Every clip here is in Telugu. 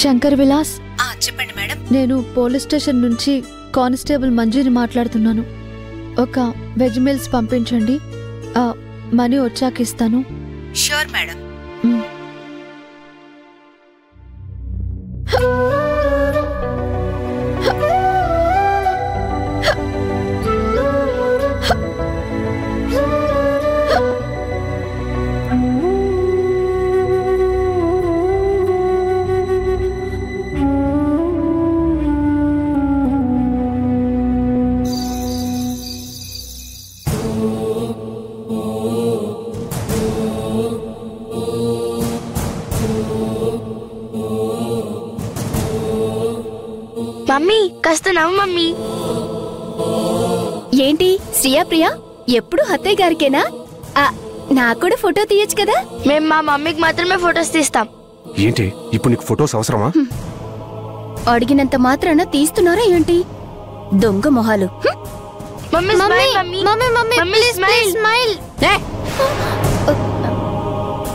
శంకర్ విలాస్. చెప్పండి మేడం. నేను పోలీస్ స్టేషన్ నుంచి కానిస్టేబుల్ మంజుని మాట్లాడుతున్నాను. ఒక వెజ్ మీల్స్ పంపించండి, మనీ వచ్చాక ఇస్తాను. Sure madam. మమ్మీ కాస్త నవ్వు మమ్మీ. ఏంటి శ్రియా ప్రియా, ఎప్పుడు అత్తయ్య గారికేనా? నాకు కూడా ఫోటో తీయచ్చు కదా. మేము మా మమ్మీకి మాత్రమే ఫొటోస్ తీస్తాం. ఏంటి ఇప్పుడు నీకు ఫొటోస్ అవసరమా? అడిగినంత మాత్రాన తీస్తున్నారా ఏంటి దొంగ మొహాలు? Mummy smile, mummy mummy please smile.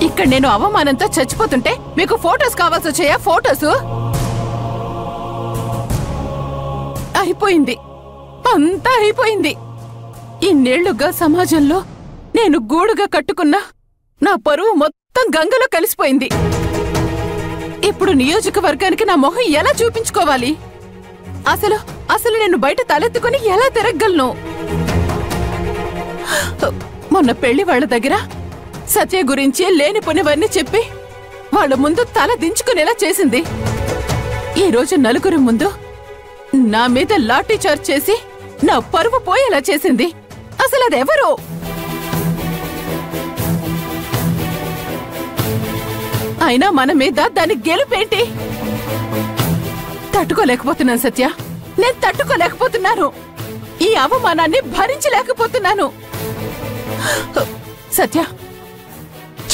ఇక్కడ నేను అవమానంతో చచ్చిపోతుంటే మీకు ఫోటోస్ కావాల్సి వచ్చాయా? ఫోటోస్ అయిపోయింది, అంతా అయిపోయింది. ఇన్నేళ్లుగా సమాజంలో నేను గూడుగా కట్టుకున్నా నా పరువు మొత్తం గంగలో కలిసిపోయింది. ఇప్పుడు నియోజకవర్గానికి నా మొహం ఎలా చూపించుకోవాలి? అసలు నేను బయట తలెత్తుకుని ఎలా తిరగలను? మొన్న పెళ్లి వాళ్ళ దగ్గర సత్య గురించి లేనిపోనివన్నీ చెప్పి వాళ్ళ ముందు తల దించుకునేలా చేసింది. ఈ రోజు నలుగురి ముందు నా మీద లాఠీ చార్జ్ చేసి నా పరువు పోయేలా చేసింది. అసలు అదెవరో? అయినా మన మీద దాని గెలుపేంటి? తట్టుకోలేకపోతున్నాను సత్య, నేను తట్టుకోలేకపోతున్నాను. ఈ అవమానాన్ని భరించలేకపోతున్నాను. సత్య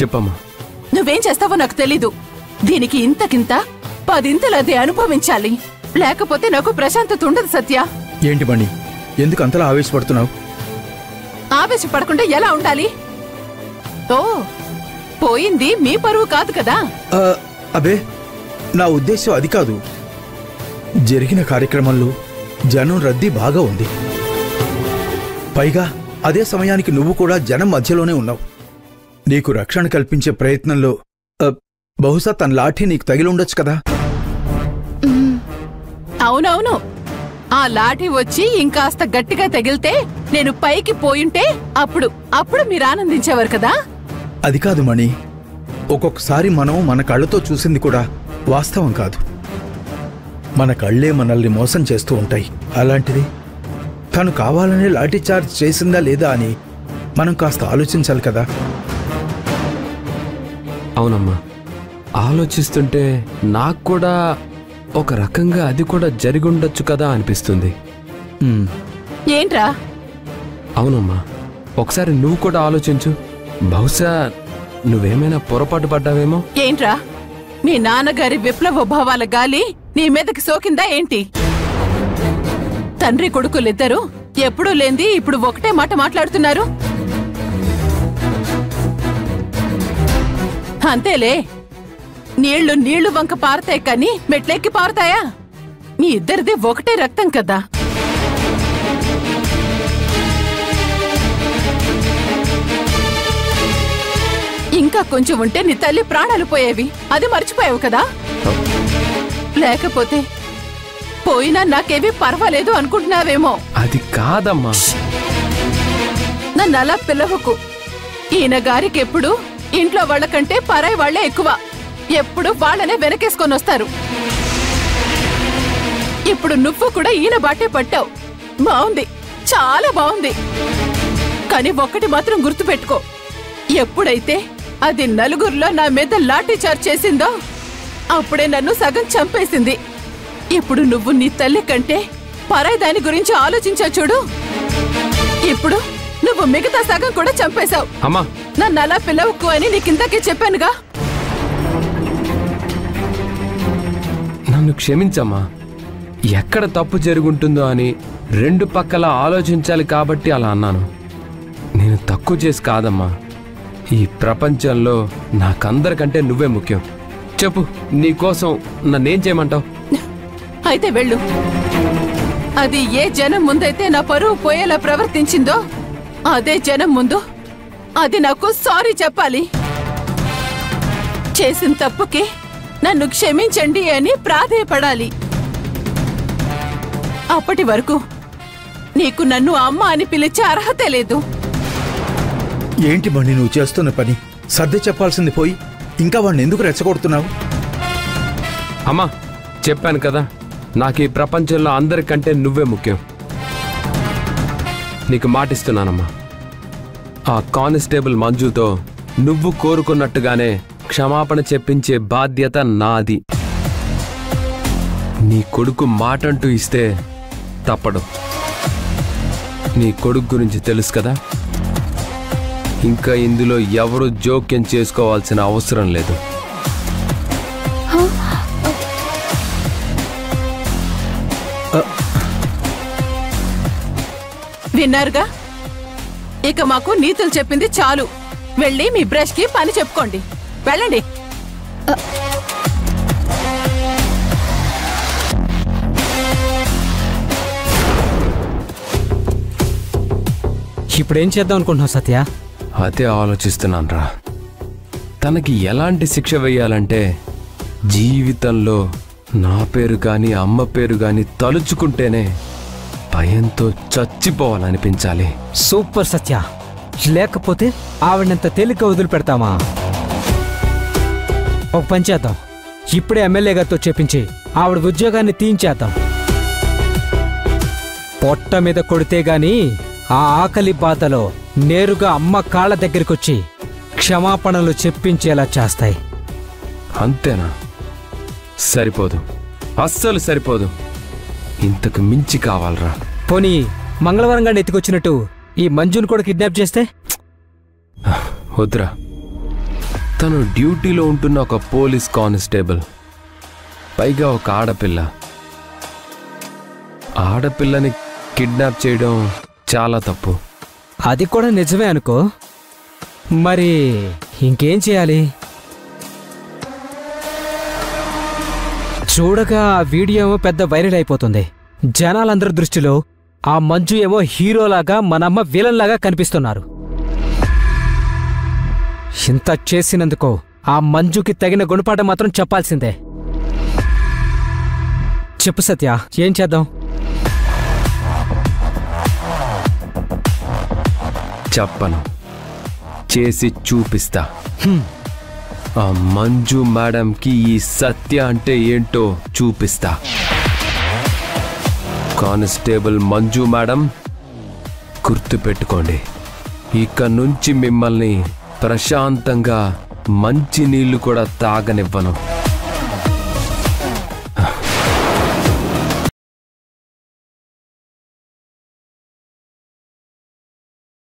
చెప్పమ్మా. నువ్వేం చేస్తావో నాకు తెలీదు. దీనికి ఇంతకింత 10 ఇంతలు అది అనుభవించాలి, లేకపోతే నాకు ప్రశాంతత ఉండదు. సత్య ఏంటి బండి, ఎందుకు అంతలా ఆవేశపడుతున్నావు? ఆవేశపడకుండా ఎలా ఉండాలి? ఓ పోయింది మీ పరువు కాదు కదా. అబే, నా ఉద్దేశం అది కాదు. జరిగిన కార్యక్రమంలో జనం రద్దీ బాగా ఉంది. పైగా అదే సమయానికి నువ్వు కూడా జనం మధ్యలోనే ఉన్నావు. నీకు రక్షణ కల్పించే ప్రయత్నంలో బహుశా తన లాఠీ నీకు తగిలి ఉండొచ్చు కదా. అవునవును, ఆ లాఠీ వచ్చి ఇంకాస్త గట్టిగా తగిలితే నేను పైకి పోయింటే అప్పుడు మీరు ఆనందించేవారు కదా. అది కాదు మణి, ఒక్కొక్కసారి మనం మన కళ్ళతో చూసింది కూడా వాస్తవం కాదు. మన కళ్ళే మనల్ని మోసం చేస్తూ ఉంటాయి. అలాంటిది తను కావాలనే లాఠీ చార్జ్ చేసిందా లేదా అని మనం కాస్త ఆలోచించాలి కదా. అవునమ్మా, ఆలోచిస్తుంటే నాకు కూడా ఒక రకంగా అది కూడా జరిగుండొచ్చు కదా అనిపిస్తుంది. ఏంట్రా? అవునమ్మా, ఒకసారి నువ్వు కూడా ఆలోచించు. బహుశా నువ్వేమైనా పొరపాటు పడ్డావేమో. ఏంట్రా, మీ నాన్నగారి విప్లవ భావాల గాలి నీ మీదకి సోకిందా ఏంటి? తండ్రి కొడుకులిద్దరూ ఎప్పుడూ లేంది ఇప్పుడు ఒకటే మాట మాట్లాడుతున్నారు. అంతేలే, నీళ్లు వంక పారతాయి కానీ మెట్లెక్కి పారుతాయా? మీ ఇద్దరిది ఒకటే రక్తం కదా. ఇంకా కొంచెం ఉంటే నీ తల్లి ప్రాణాలు పోయేవి, అది మర్చిపోయావు కదా. లేకపోతే పోయినా నాకేవి పర్వాలేదు అనుకుంటున్నావేమో. అది కాదమ్మా. నన్ను అలా పిలవకు. ఈయన గారికి ఎప్పుడు ఇంట్లో వాళ్ళకంటే పరాయి వాళ్లే ఎక్కువ. ఎప్పుడు వాళ్ళనే వెనకేసుకొని వస్తారు. ఇప్పుడు నువ్వు కూడా ఈయన బాటే పట్టావు. బావుంది, చాలా బావుంది. కానీ ఒక్కటి మాత్రం గుర్తుపెట్టుకో, ఎప్పుడైతే అది నలుగురిలో నా మీద లాఠీ చార్జ్ చేసిందో అప్పుడే నన్ను సగం చంపేసింది. ఇప్పుడు నువ్వు నీ తల్లి కంటే పరాయి దాని గురించి ఆలోచించా చూడు. ఇప్పుడు నువ్వు మిగతా సగం కూడా చంపేశావు. నన్ను అలా పిలవకు అని నీకిందాకే చెప్పానుగా. నన్ను క్షమించమ్మా. ఎక్కడ తప్పు జరుగుంటుందో అని రెండు పక్కల ఆలోచించాలి కాబట్టి అలా అన్నాను. నేను తక్కువ చేసి కాదమ్మా. ఈ ప్రపంచంలో నాకందరికంటే నువ్వే ముఖ్యం. చెప్పు, నీకోసం నన్నేం చేయమంటావు? అయితే వెళ్ళు. అది ఏ జనం ముందైతే నా పరువు పోయేలా ప్రవర్తించిందో అదే జనం ముందు అది నాకు సారీ చెప్పాలి. చేసిన తప్పుకి నన్ను క్షమించండి అని ప్రాధేయపడాలి. అప్పటి వరకు నీకు నన్ను అమ్మ అని పిలిచే అర్హత లేదు. ఏంటి మణి నువ్వు చేస్తున్న పని? సర్ది చెప్పాల్సింది పోయి ఇంకా వాడిని ఎందుకు రెచ్చగొడుతున్నావు? అమ్మా, చెప్పాను కదా, నాకు ఈ ప్రపంచంలో అందరికంటే నువ్వే ముఖ్యం. నీకు మాటిస్తున్నానమ్మా, ఆ కానిస్టేబుల్ మంజుతో నువ్వు కోరుకున్నట్టుగానే క్షమాపణ చెప్పించే బాధ్యత నాది. నీ కొడుకు మాటంటూ ఇస్తే తప్పడు. నీ కొడుకు గురించి తెలుసు కదా, ఇంకా ఇందులో ఎవరు జోక్యం చేసుకోవాల్సిన అవసరం లేదు. విన్నారుగా, ఇక మాకు నీతులు చెప్పింది చాలు. వెళ్ళి మీ బ్రష్ కి పని చెప్పుకోండి. వెళ్ళండి. ఇప్పుడేం చేద్దాం అనుకుంటున్నావు సత్య? అదే ఆలోచిస్తున్నానురా. తనకి ఎలాంటి శిక్ష వేయాలంటే జీవితంలో నా పేరు కానీ అమ్మ పేరు కానీ తలుచుకుంటేనే భయంతో చచ్చిపోవాలనిపించాలి. సూపర్ సత్య. లేకపోతే ఆవిడంత తేలిక వదిలిపెడతామా? ఒక పని చేద్దాం, ఇప్పుడే ఎమ్మెల్యే గారితో చెప్పించి ఆవిడ ఉద్యోగాన్ని తీయించేద్దాం. పొట్ట మీద కొడితే గాని ఆ ఆకలి బాధలో నేరుగా అమ్మ కాళ్ళ దగ్గరికొచ్చి క్షమాపణలు చెప్పించేలా చేస్తాయి. అంతేనా? సరిపోదు, అస్సలు సరిపోదు. ఇంతకు మించి కావాలరా. పోనీ మంగళవారం గారిని ఎత్తుకొచ్చినట్టు ఈ మంజుని కూడా కిడ్నాప్ చేస్తే? వద్దురా. తను డ్యూటీలో ఉంటున్న ఒక పోలీస్ కానిస్టేబుల్, పైగా ఒక ఆడపిల్ల. ఆడపిల్లని కిడ్నాప్ చేయడం చాలా తప్పు. అది కూడా నిజమే అనుకో. మరి ఇంకేం చేయాలి? చూడగా ఆ వీడియో ఏమో పెద్ద వైరల్ అయిపోతుంది. జనాలందరి దృష్టిలో ఆ మంజు ఏమో హీరోలాగా, మనమ్మ విలన్లాగా కనిపిస్తున్నారు. ఇంత చేసినందుకు ఆ మంజుకి తగిన గుణపాఠం మాత్రం చెప్పాల్సిందే. చెప్పు సత్య, ఏం చేద్దాం? చెప్పను, చేసి చూపిస్తా. ఆ మంజు మేడంకి ఈ సత్య అంటే ఏంటో చూపిస్తా. కానిస్టేబుల్ మంజు మేడం, గుర్తుపెట్టుకోండి, ఇక నుంచి మిమ్మల్ని ప్రశాంతంగా మంచి నీళ్లు కూడా తాగనివ్వను.